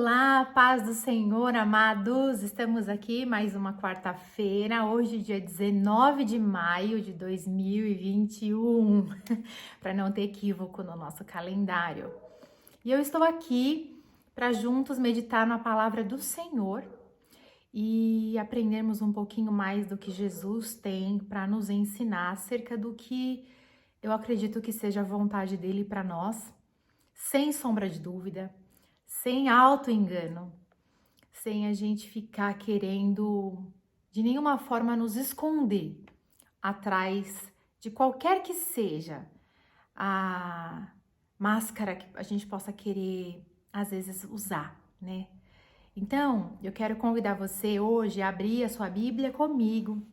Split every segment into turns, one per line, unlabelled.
Olá, paz do Senhor, amados. Estamos aqui mais uma quarta-feira, hoje dia 19 de maio de 2021, para não ter equívoco no nosso calendário. E eu estou aqui para juntos meditar na palavra do Senhor e aprendermos um pouquinho mais do que Jesus tem para nos ensinar acerca do que eu acredito que seja a vontade dele para nós, sem sombra de dúvida, sem auto-engano, sem a gente ficar querendo de nenhuma forma nos esconder atrás de qualquer que seja a máscara que a gente possa querer às vezes usar, né? Então, eu quero convidar você hoje a abrir a sua Bíblia comigo.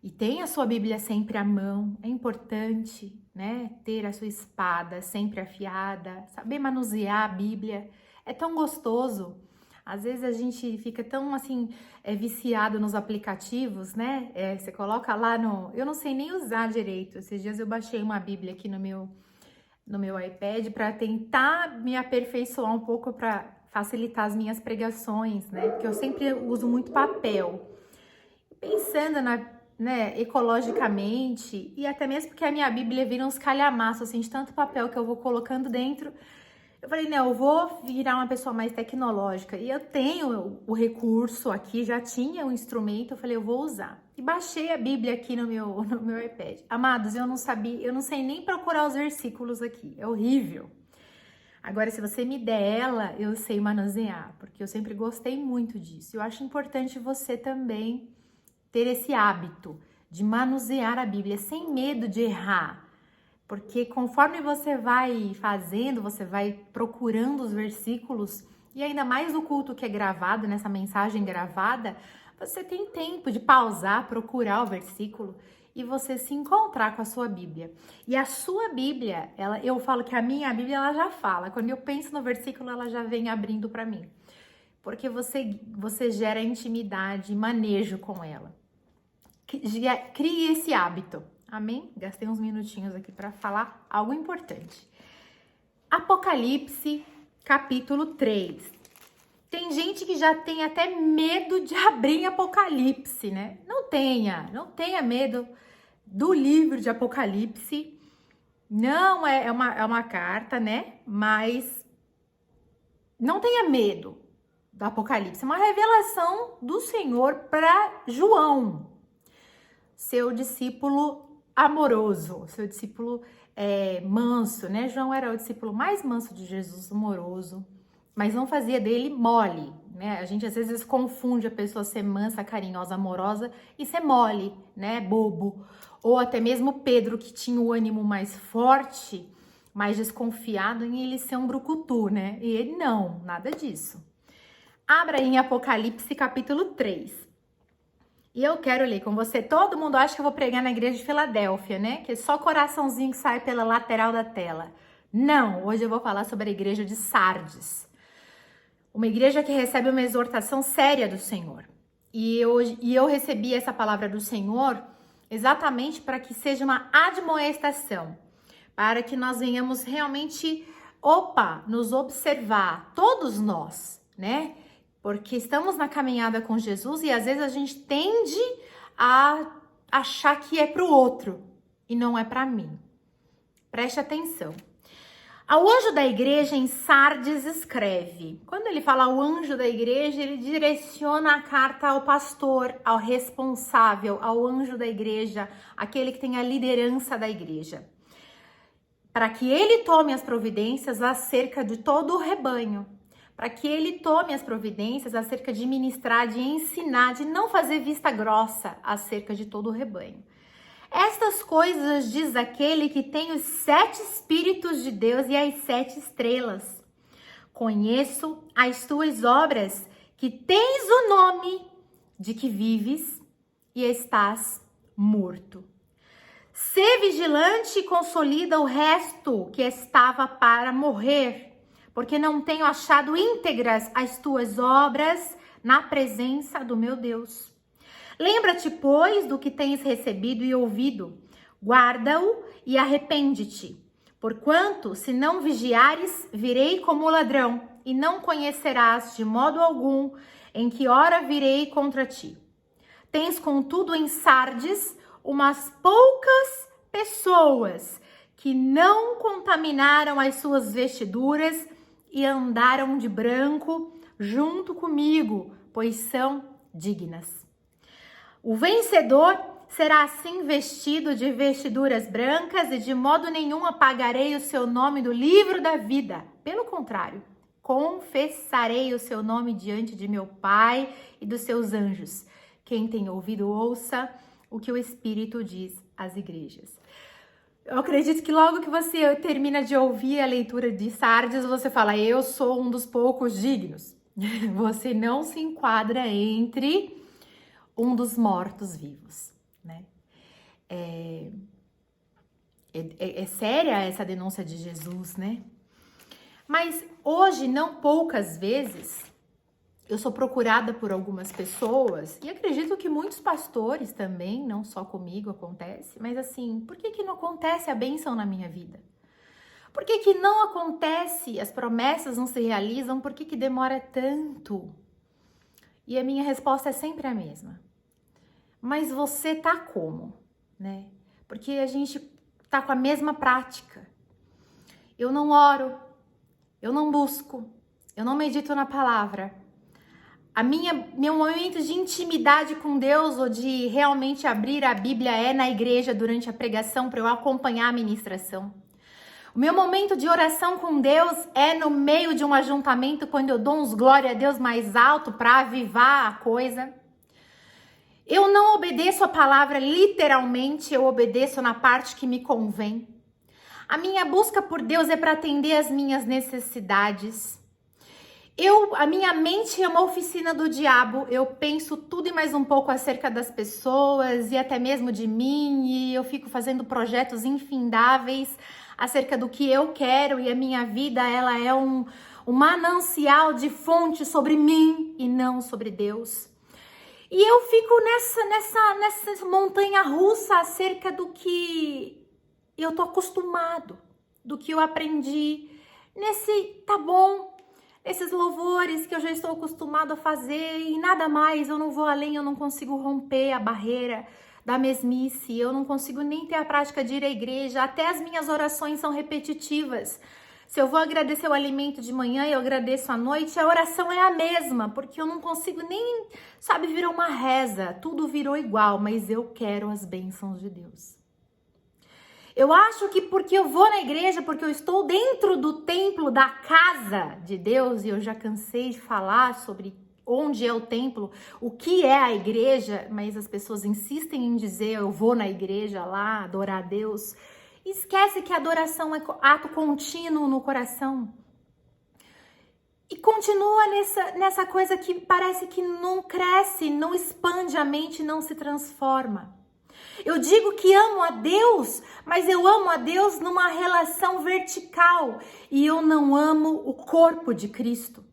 E tenha a sua Bíblia sempre à mão. É importante, né, ter a sua espada sempre afiada, saber manusear a Bíblia. É tão gostoso. Às vezes a gente fica tão assim, viciado nos aplicativos, né? Você coloca lá no... Eu não sei nem usar direito. Esses dias eu baixei uma Bíblia aqui no meu iPad para tentar me aperfeiçoar um pouco para facilitar as minhas pregações, né? Porque eu sempre uso muito papel. Pensando ecologicamente, e até mesmo porque a minha Bíblia vira uns calhamaços, assim, de tanto papel que eu vou colocando dentro. Eu falei, não, eu vou virar uma pessoa mais tecnológica. E eu tenho o recurso aqui, já tinha o instrumento, eu falei, eu vou usar. E baixei a Bíblia aqui no meu iPad. Amados, eu não sei nem procurar os versículos aqui, é horrível. Agora, se você me der ela, eu sei manusear, porque eu sempre gostei muito disso. Eu acho importante você também ter esse hábito de manusear a Bíblia sem medo de errar, porque conforme você vai fazendo, você vai procurando os versículos, e ainda mais no culto que é gravado, nessa mensagem gravada, você tem tempo de pausar, procurar o versículo e você se encontrar com a sua Bíblia. E a sua Bíblia, eu falo que a minha Bíblia, ela já fala, quando eu penso no versículo, ela já vem abrindo para mim, porque você gera intimidade e manejo com ela. Crie esse hábito, amém? Gastei uns minutinhos aqui para falar algo importante. Apocalipse, capítulo 3. Tem gente que já tem até medo de abrir em Apocalipse, né? Não tenha medo do livro de Apocalipse. Não é uma carta, né? Mas não tenha medo do Apocalipse. É uma revelação do Senhor para João, seu discípulo amoroso, seu discípulo manso, né? João era o discípulo mais manso de Jesus, amoroso, mas não fazia dele mole, né? A gente às vezes confunde a pessoa ser mansa, carinhosa, amorosa e ser mole, né? Bobo. Ou até mesmo Pedro, que tinha o ânimo mais forte, mais desconfiado em ele ser um brucutu, né? E ele não, nada disso. Abra em Apocalipse capítulo 3. E eu quero ler com você. Todo mundo acha que eu vou pregar na igreja de Filadélfia, né? Que é só coraçãozinho que sai pela lateral da tela. Não, hoje eu vou falar sobre a igreja de Sardes. Uma igreja que recebe uma exortação séria do Senhor. E eu recebi essa palavra do Senhor exatamente para que seja uma admoestação. Para que nós venhamos realmente, nos observar, todos nós, né? Porque estamos na caminhada com Jesus e às vezes a gente tende a achar que é para o outro e não é para mim. Preste atenção. Ao anjo da igreja em Sardes escreve. Quando ele fala ao anjo da igreja, ele direciona a carta ao pastor, ao responsável, ao anjo da igreja, aquele que tem a liderança da igreja, para que ele tome as providências acerca de todo o rebanho. Para que ele tome as providências acerca de ministrar, de ensinar, de não fazer vista grossa acerca de todo o rebanho. Estas coisas diz aquele que tem os 7 Espíritos de Deus e as 7 estrelas. Conheço as tuas obras, que tens o nome de que vives e estás morto. Sê vigilante e consolida o resto que estava para morrer, porque não tenho achado íntegras as tuas obras na presença do meu Deus. Lembra-te, pois, do que tens recebido e ouvido, guarda-o e arrepende-te. Porquanto, se não vigiares, virei como ladrão, e não conhecerás de modo algum em que hora virei contra ti. Tens, contudo, em Sardes umas poucas pessoas que não contaminaram as suas vestiduras e andaram de branco junto comigo, pois são dignas. O vencedor será assim vestido de vestiduras brancas e de modo nenhum apagarei o seu nome do livro da vida. Pelo contrário, confessarei o seu nome diante de meu Pai e dos seus anjos. Quem tem ouvido, ouça o que o Espírito diz às igrejas. Eu acredito que logo que você termina de ouvir a leitura de Sardes, você fala, eu sou um dos poucos dignos. Você não se enquadra entre um dos mortos-vivos, né? É séria essa denúncia de Jesus, né? Mas hoje, não poucas vezes, eu sou procurada por algumas pessoas, e acredito que muitos pastores também, não só comigo acontece, mas assim, por que não acontece a bênção na minha vida? Por que não acontece, as promessas não se realizam, por que demora tanto? E a minha resposta é sempre a mesma. Mas você tá como, né? Porque a gente tá com a mesma prática. Eu não oro, eu não busco, eu não medito na palavra. Meu momento de intimidade com Deus ou de realmente abrir a Bíblia é na igreja durante a pregação para eu acompanhar a ministração. O meu momento de oração com Deus é no meio de um ajuntamento, quando eu dou uns glória a Deus mais alto para avivar a coisa. Eu não obedeço a palavra literalmente, eu obedeço na parte que me convém. A minha busca por Deus é para atender as minhas necessidades. A minha mente é uma oficina do diabo, eu penso tudo e mais um pouco acerca das pessoas e até mesmo de mim, e eu fico fazendo projetos infindáveis acerca do que eu quero, e a minha vida ela é um manancial de fonte sobre mim e não sobre Deus. E eu fico nessa montanha russa acerca do que eu tô acostumado, do que eu aprendi, tá bom, esses louvores que eu já estou acostumado a fazer e nada mais, eu não vou além, eu não consigo romper a barreira da mesmice, eu não consigo nem ter a prática de ir à igreja, até as minhas orações são repetitivas. Se eu vou agradecer o alimento de manhã e eu agradeço à noite, a oração é a mesma, porque eu não consigo nem, virou uma reza, tudo virou igual, mas eu quero as bênçãos de Deus. Eu acho que porque eu vou na igreja, porque eu estou dentro do templo da casa de Deus, e eu já cansei de falar sobre onde é o templo, o que é a igreja, mas as pessoas insistem em dizer eu vou na igreja lá adorar a Deus. Esquece que a adoração é ato contínuo no coração. E continua nessa coisa que parece que não cresce, não expande a mente, não se transforma. Eu digo que amo a Deus, mas eu amo a Deus numa relação vertical e eu não amo o corpo de Cristo.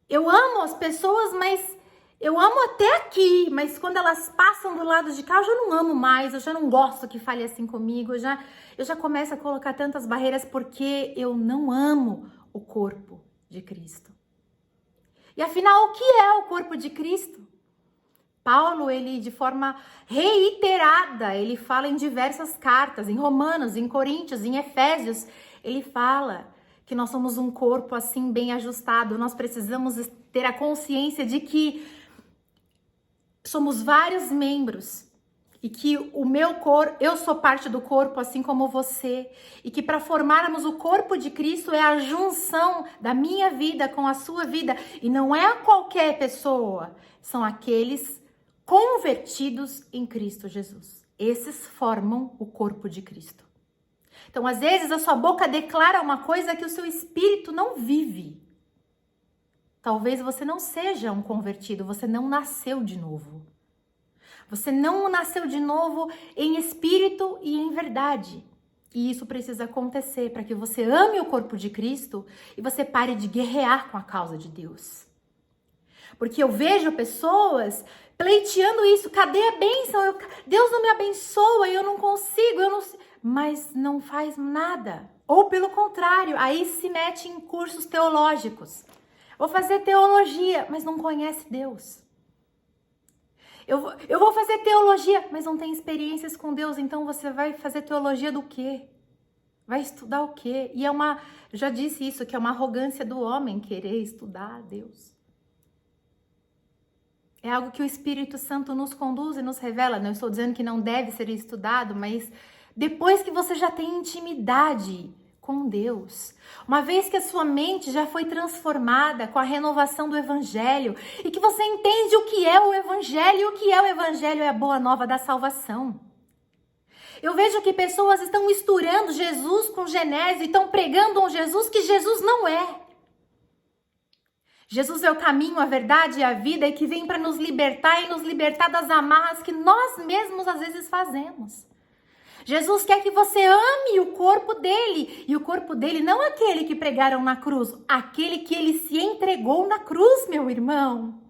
Eu amo as pessoas, mas eu amo até aqui, mas quando elas passam do lado de cá, eu já não amo mais, eu já não gosto que fale assim comigo, eu já começo a colocar tantas barreiras porque eu não amo o corpo de Cristo. E afinal, o que é o corpo de Cristo? Paulo, ele de forma reiterada, ele fala em diversas cartas, em Romanos, em Coríntios, em Efésios, ele fala que nós somos um corpo assim bem ajustado, nós precisamos ter a consciência de que somos vários membros e que eu sou parte do corpo assim como você, e que para formarmos o corpo de Cristo é a junção da minha vida com a sua vida, e não é qualquer pessoa, são aqueles convertidos em Cristo Jesus. Esses formam o corpo de Cristo. Então, às vezes, a sua boca declara uma coisa que o seu espírito não vive. Talvez você não seja um convertido, você não nasceu de novo. Você não nasceu de novo em espírito e em verdade. E isso precisa acontecer para que você ame o corpo de Cristo e você pare de guerrear com a causa de Deus. Porque eu vejo pessoas pleiteando isso. Cadê a bênção? Deus não me abençoa, eu não consigo. mas não faz nada. Ou pelo contrário, aí se mete em cursos teológicos. Vou fazer teologia, mas não conhece Deus. Eu vou fazer teologia, mas não tem experiências com Deus, então você vai fazer teologia do quê? Vai estudar o quê? E eu já disse isso, que é uma arrogância do homem querer estudar a Deus. É algo que o Espírito Santo nos conduz e nos revela. Não estou dizendo que não deve ser estudado, mas depois que você já tem intimidade com Deus, uma vez que a sua mente já foi transformada com a renovação do Evangelho e que você entende o que é o Evangelho, e o que é o Evangelho é a boa nova da salvação. Eu vejo que pessoas estão misturando Jesus com Genésio e estão pregando um Jesus que Jesus não é. Jesus é o caminho, a verdade e a vida e que vem para nos libertar e nos libertar das amarras que nós mesmos às vezes fazemos. Jesus quer que você ame o corpo dele. E o corpo dele não aquele que pregaram na cruz, aquele que ele se entregou na cruz, meu irmão.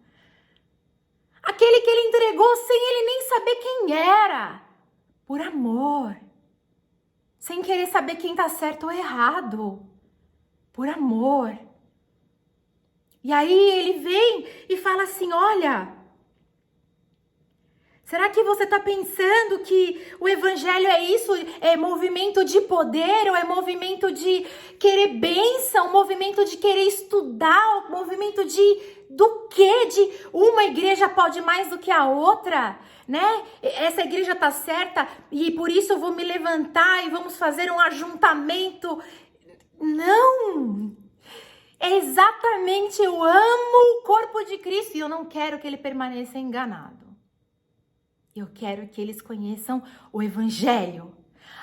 Aquele que ele entregou sem ele nem saber quem era. Por amor. Sem querer saber quem está certo ou errado. Por amor. E aí ele vem e fala assim, olha, será que você está pensando que o Evangelho é isso? É movimento de poder? Ou é movimento de querer bênção? Movimento de querer estudar? Movimento do quê? De uma igreja pode mais do que a outra? Né? Essa igreja está certa e por isso eu vou me levantar e vamos fazer um ajuntamento. Não! É exatamente, eu amo o corpo de Cristo e eu não quero que ele permaneça enganado. Eu quero que eles conheçam o Evangelho,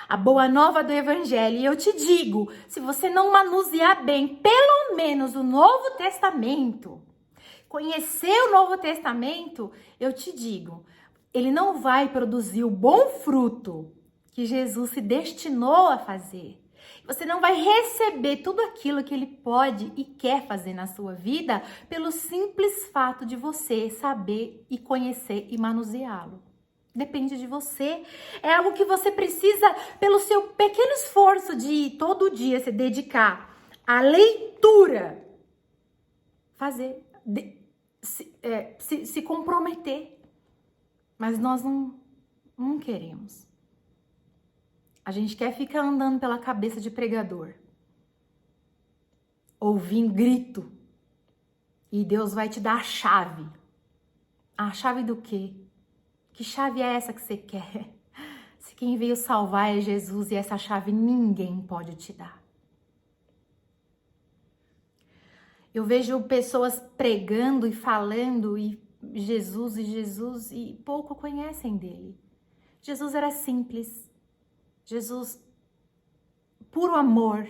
a boa nova do Evangelho. E eu te digo, se você não manusear bem, pelo menos o Novo Testamento, conhecer o Novo Testamento, eu te digo, ele não vai produzir o bom fruto que Jesus se destinou a fazer. Você não vai receber tudo aquilo que ele pode e quer fazer na sua vida pelo simples fato de você saber e conhecer e manuseá-lo. Depende de você. É algo que você precisa, pelo seu pequeno esforço de todo dia se dedicar à leitura, fazer, se comprometer. Mas nós não queremos. A gente quer ficar andando pela cabeça de pregador, ouvindo grito, e Deus vai te dar a chave. A chave do quê? Que chave é essa que você quer? Se quem veio salvar é Jesus e essa chave ninguém pode te dar. Eu vejo pessoas pregando e falando e Jesus e pouco conhecem dele. Jesus era simples. Jesus, puro amor,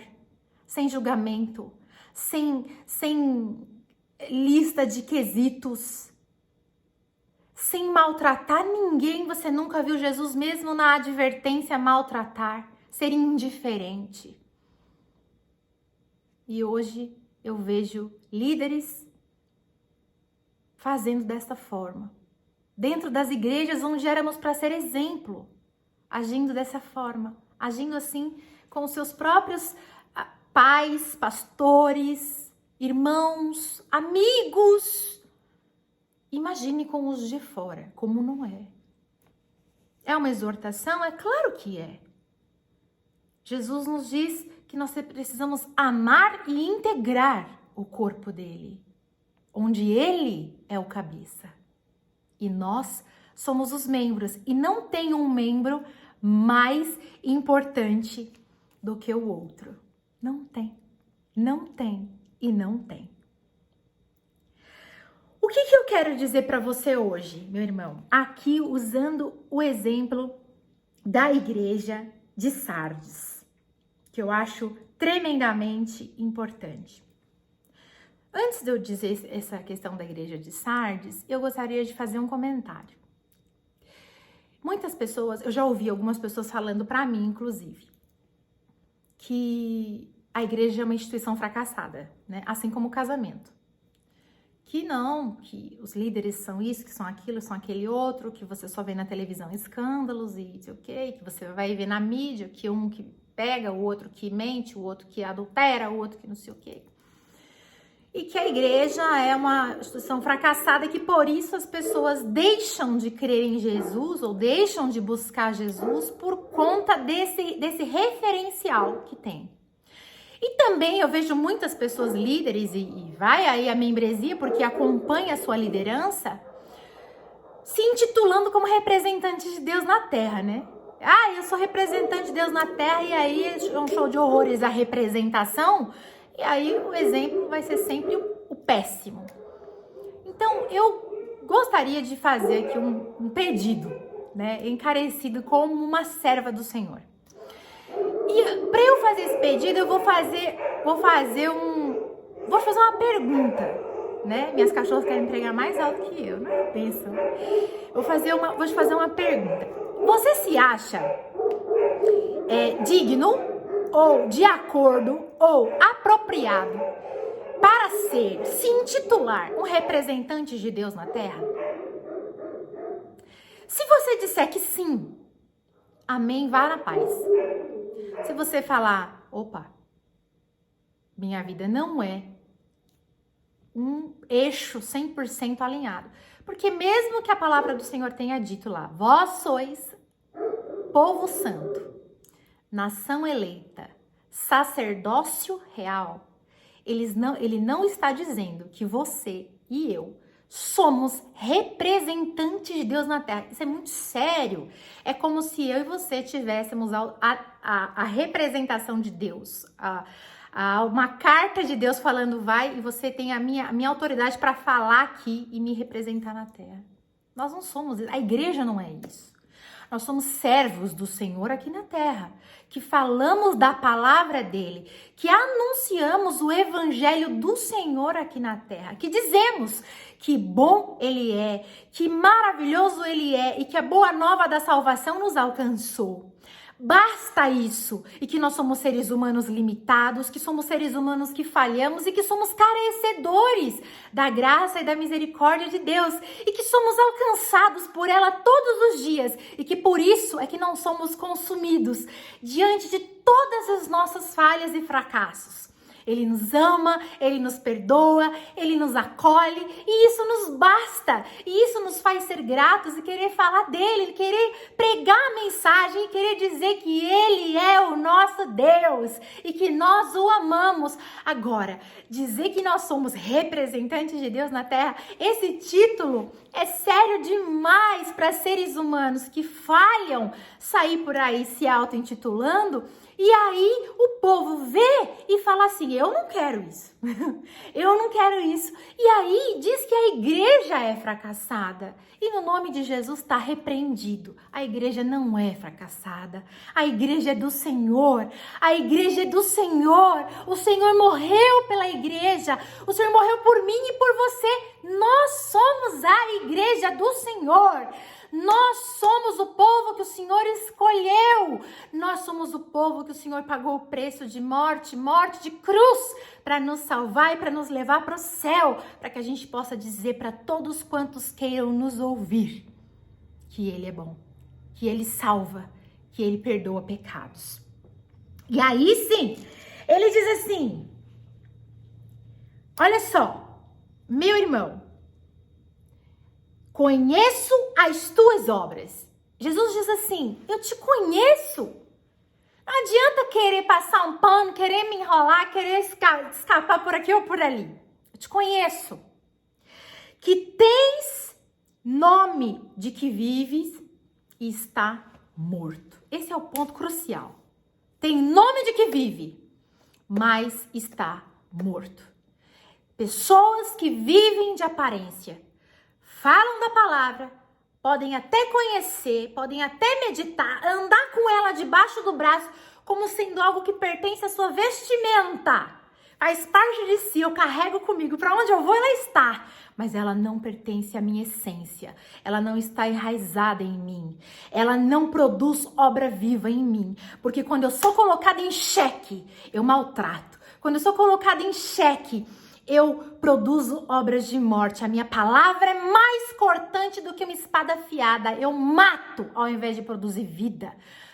sem julgamento, sem lista de quesitos, sem maltratar ninguém. Você nunca viu Jesus, mesmo na advertência, maltratar, ser indiferente. E hoje eu vejo líderes fazendo desta forma. Dentro das igrejas onde éramos para ser exemplo. Agindo dessa forma, agindo assim com os seus próprios pais, pastores, irmãos, amigos. Imagine com os de fora, como não é. É uma exortação? É claro que é. Jesus nos diz que nós precisamos amar e integrar o corpo dele, onde ele é o cabeça. E nós somos os membros, e não tem um membro mais importante do que o outro. Não tem, não tem e não tem. O que eu quero dizer para você hoje, meu irmão? Aqui usando o exemplo da igreja de Sardes, que eu acho tremendamente importante. Antes de eu dizer essa questão da igreja de Sardes, eu gostaria de fazer um comentário. Muitas pessoas, eu já ouvi algumas pessoas falando para mim, inclusive, que a igreja é uma instituição fracassada, né? Assim como o casamento. que não, que os líderes são isso, que são aquilo, são aquele outro, que você só vê na televisão escândalos e não sei o quê, que você vai ver na mídia, que um que pega, o outro que mente, o outro que adultera, o outro que não sei o quê. E que a igreja é uma instituição fracassada, que por isso as pessoas deixam de crer em Jesus ou deixam de buscar Jesus por conta desse referencial que tem. E também eu vejo muitas pessoas líderes, e vai aí a membresia, porque acompanha a sua liderança, se intitulando como representante de Deus na Terra, né? Ah, eu sou representante de Deus na Terra, e aí é um show de horrores a representação, e aí o exemplo vai ser sempre o péssimo. Então, eu gostaria de fazer aqui um pedido, né? Encarecido como uma serva do Senhor. E para eu fazer esse pedido, eu vou fazer uma pergunta, né? Minhas cachorras querem pregar mais alto que eu, né? Pensam. Vou te fazer uma pergunta. Você se acha digno ou de acordo ou apropriado para se intitular um representante de Deus na Terra? Se você disser que sim, amém, vá na paz. Se você falar, opa, minha vida não é um eixo 100% alinhado. Porque mesmo que a palavra do Senhor tenha dito lá, vós sois povo santo, nação eleita, sacerdócio real, ele não está dizendo que você e eu somos representantes de Deus na Terra. Isso é muito sério. É como se eu e você tivéssemos a representação de Deus, uma carta de Deus falando vai, e você tem a minha autoridade para falar aqui e me representar na Terra. Nós não somos, a igreja não é isso. Nós somos servos do Senhor aqui na Terra, que falamos da palavra dele, que anunciamos o evangelho do Senhor aqui na Terra, que dizemos que bom ele é, que maravilhoso ele é e que a boa nova da salvação nos alcançou. Basta isso, e que nós somos seres humanos limitados, que somos seres humanos que falhamos e que somos carecedores da graça e da misericórdia de Deus, e que somos alcançados por ela todos os dias, e que por isso é que não somos consumidos diante de todas as nossas falhas e fracassos. Ele nos ama, ele nos perdoa, ele nos acolhe, e isso nos basta, e isso nos faz ser gratos e querer falar dele, querer pregar a mensagem e querer dizer que ele é o nosso Deus e que nós o amamos. Agora, dizer que nós somos representantes de Deus na Terra, esse título é sério demais para seres humanos que falham sair por aí se auto-intitulando. E aí o povo vê e fala assim, eu não quero isso, eu não quero isso. E aí diz que a igreja é fracassada. E no nome de Jesus está repreendido. A igreja não é fracassada. A igreja é do Senhor. A igreja é do Senhor. O Senhor morreu pela igreja. O Senhor morreu por mim e por você. Nós somos a igreja do Senhor. Nós somos o povo que o Senhor escolheu. Nós somos o povo que o Senhor pagou o preço de morte de cruz, para nos salvar e para nos levar para o céu, para que a gente possa dizer para todos quantos queiram nos ouvir que Ele é bom, que Ele salva, que Ele perdoa pecados. E aí sim, Ele diz assim, olha só, meu irmão, conheço as tuas obras. Jesus diz assim, eu te conheço. Não adianta querer passar um pano, querer me enrolar, querer escapar por aqui ou por ali. Eu te conheço. Que tens nome de que vives e está morto. Esse é o ponto crucial. Tem nome de que vive, mas está morto. Pessoas que vivem de aparência, falam da palavra, podem até conhecer, podem até meditar, andar com ela debaixo do braço, como sendo algo que pertence à sua vestimenta. Faz parte de si, eu carrego comigo, para onde eu vou ela está. Mas ela não pertence à minha essência, ela não está enraizada em mim, ela não produz obra viva em mim. Porque quando eu sou colocada em xeque, eu maltrato. Quando eu sou colocada em xeque, Eu produzo obras de morte. A minha palavra é mais cortante do que uma espada afiada. Eu mato ao invés de produzir vida.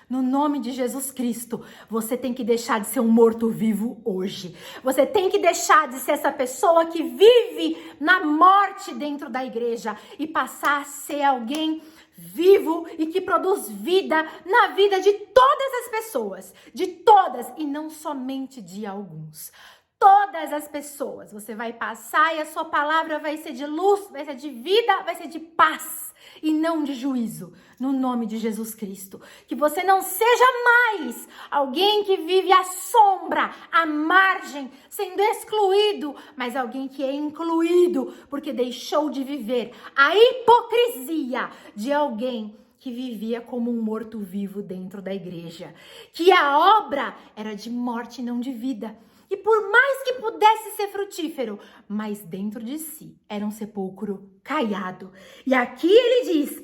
No nome de Jesus Cristo, você tem que deixar de ser um morto-vivo hoje. Você tem que deixar de ser essa pessoa que vive na morte dentro da igreja e passar a ser alguém vivo e que produz vida na vida de todas as pessoas. De todas e não somente de alguns. Todas as pessoas, você vai passar e a sua palavra vai ser de luz, vai ser de vida, vai ser de paz e não de juízo, no nome de Jesus Cristo. Que você não seja mais alguém que vive à sombra, à margem, sendo excluído, mas alguém que é incluído porque deixou de viver a hipocrisia de alguém que vivia como um morto-vivo dentro da igreja. Que a obra era de morte e não de vida. E por mais que pudesse ser frutífero, mas dentro de si era um sepulcro caiado. E aqui ele diz,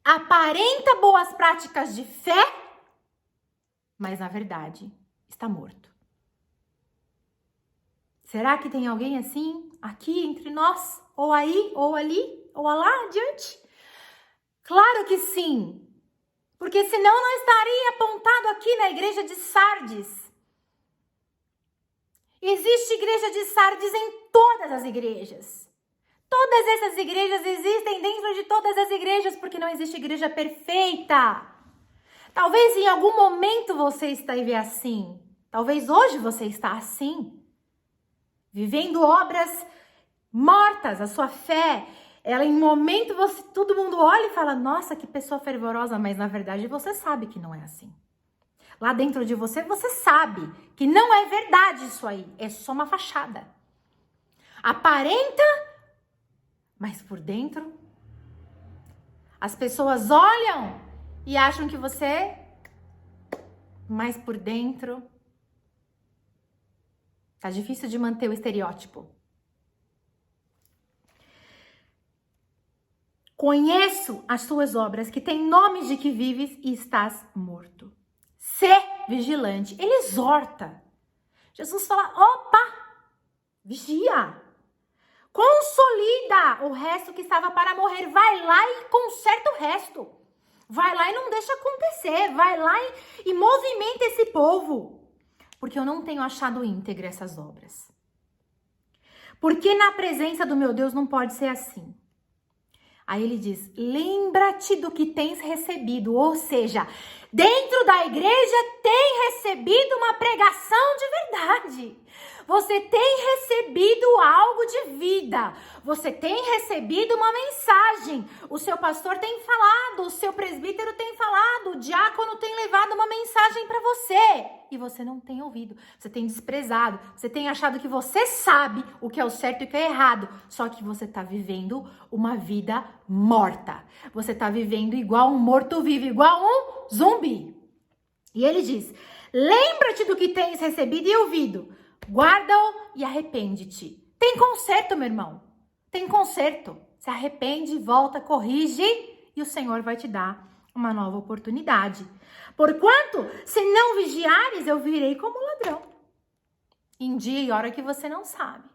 aparenta boas práticas de fé, mas na verdade está morto. Será que tem alguém assim, aqui entre nós? Ou aí, ou ali, ou lá adiante? Claro que sim, porque senão não estaria apontado aqui na igreja de Sardes. Existe igreja de Sardes em todas as igrejas. Todas essas igrejas existem dentro de todas as igrejas, porque não existe igreja perfeita. Talvez em algum momento você esteve assim. Talvez hoje você está assim. Vivendo obras mortas, a sua fé. Ela em momento, todo mundo olha e fala, nossa, que pessoa fervorosa. Mas na verdade você sabe que não é assim. Lá dentro de você, você sabe que não é verdade isso aí. É só uma fachada. Aparenta, mas por dentro, as pessoas olham e acham que você, mas por dentro, tá difícil de manter o estereótipo. Conheço as tuas obras, que tem nomes de que vives e estás morto. Sê vigilante. Ele exorta. Jesus fala, opa, vigia. Consolida o resto que estava para morrer. Vai lá e conserta o resto. Vai lá e não deixa acontecer. Vai lá e movimenta esse povo. Porque eu não tenho achado íntegra essas obras. Porque na presença do meu Deus não pode ser assim. Aí ele diz, lembra-te do que tens recebido, ou seja, dentro da igreja tem recebido uma pregação de verdade. Você tem recebido algo de vida. Você tem recebido uma mensagem. O seu pastor tem falado, o seu presbítero tem falado, o diácono tem levado uma mensagem para você. E você não tem ouvido. Você tem desprezado. Você tem achado que você sabe o que é o certo e o que é errado. Só que você está vivendo uma vida morta. Você está vivendo igual um morto-vivo, igual um zumbi. E ele diz, lembra-te do que tens recebido e ouvido. Guarda-o e arrepende-te. Tem conserto, meu irmão. Tem conserto. Se arrepende, volta, corrige e o Senhor vai te dar uma nova oportunidade. Porquanto, se não vigiares, eu virei como ladrão. Em dia e hora que você não sabe.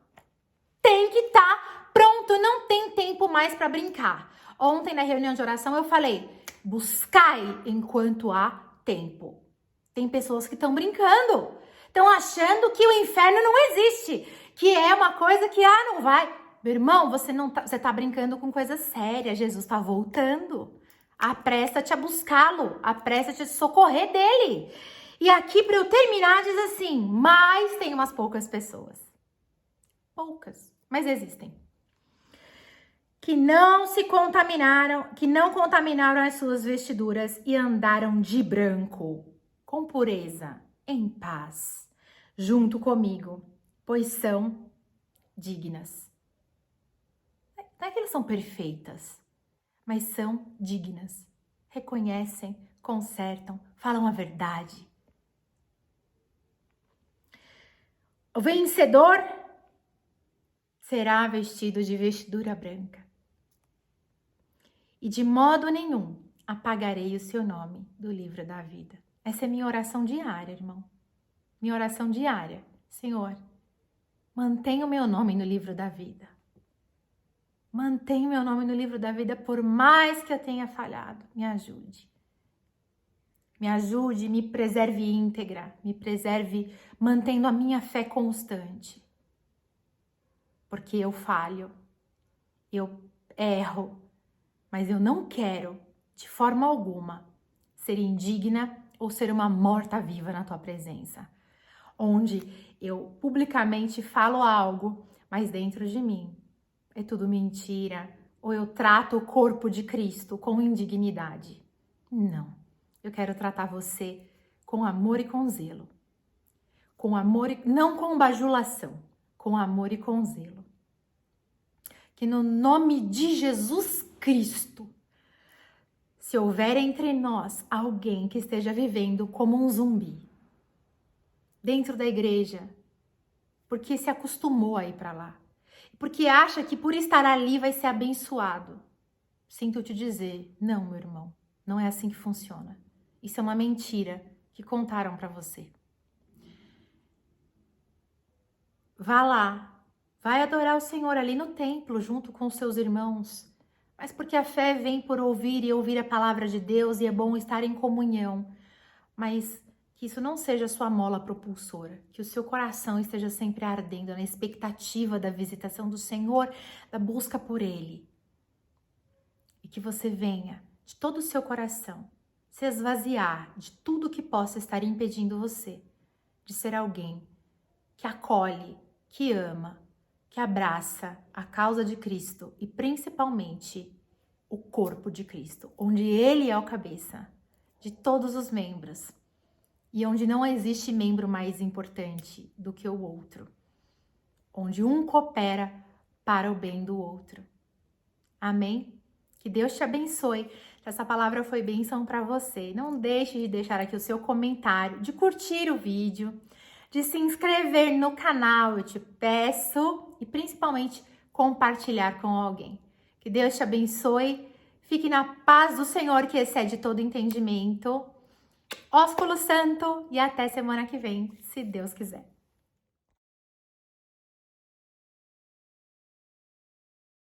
Tem que estar pronto, não tem tempo mais para brincar. Ontem na reunião de oração eu falei, buscai enquanto há tempo. Tem pessoas que estão brincando. Estão achando que o inferno não existe, que é uma coisa que, não vai. Meu irmão, você tá brincando com coisa séria, Jesus está voltando. Apressa-te a buscá-lo, apressa-te a socorrer dele. E aqui, para eu terminar, diz assim, mas tem umas poucas pessoas. Poucas, mas existem. Que não contaminaram as suas vestiduras e andaram de branco, com pureza, em paz, junto comigo, pois são dignas. Não é que elas são perfeitas, mas são dignas. Reconhecem, consertam, falam a verdade. O vencedor será vestido de vestidura branca. E de modo nenhum apagarei o seu nome do livro da vida. Essa é minha oração diária, irmão. Minha oração diária. Senhor, Mantenha o meu nome no livro da vida. Mantenha o meu nome no livro da vida, por mais que eu tenha falhado. Me ajude. Me ajude, me preserve íntegra, me preserve mantendo a minha fé constante. Porque eu falho, eu erro, mas eu não quero, de forma alguma, ser indigna ou ser uma morta-viva na tua presença. Onde eu publicamente falo algo, mas dentro de mim é tudo mentira, ou eu trato o corpo de Cristo com indignidade. Não, eu quero tratar você com amor e com zelo. Com amor, não com bajulação, com amor e com zelo. Que no nome de Jesus Cristo, se houver entre nós alguém que esteja vivendo como um zumbi, dentro da igreja, porque se acostumou a ir para lá, porque acha que por estar ali vai ser abençoado, sinto te dizer, não, meu irmão, não é assim que funciona. Isso é uma mentira que contaram para você. Vá lá, vai adorar o Senhor ali no templo, junto com os seus irmãos, mas porque a fé vem por ouvir e ouvir a palavra de Deus e é bom estar em comunhão, mas que isso não seja sua mola propulsora, que o seu coração esteja sempre ardendo na expectativa da visitação do Senhor, da busca por Ele. E que você venha, de todo o seu coração, se esvaziar de tudo que possa estar impedindo você de ser alguém que acolhe, que ama, que abraça a causa de Cristo e principalmente o corpo de Cristo, onde Ele é o cabeça de todos os membros. E onde não existe membro mais importante do que o outro. Onde um coopera para o bem do outro. Amém? Que Deus te abençoe. Se essa palavra foi bênção para você, não deixe de deixar aqui o seu comentário, de curtir o vídeo, de se inscrever no canal, eu te peço, e principalmente compartilhar com alguém. Que Deus te abençoe. Fique na paz do Senhor, que excede todo entendimento. Ósculo Santo e até semana que vem, se Deus quiser.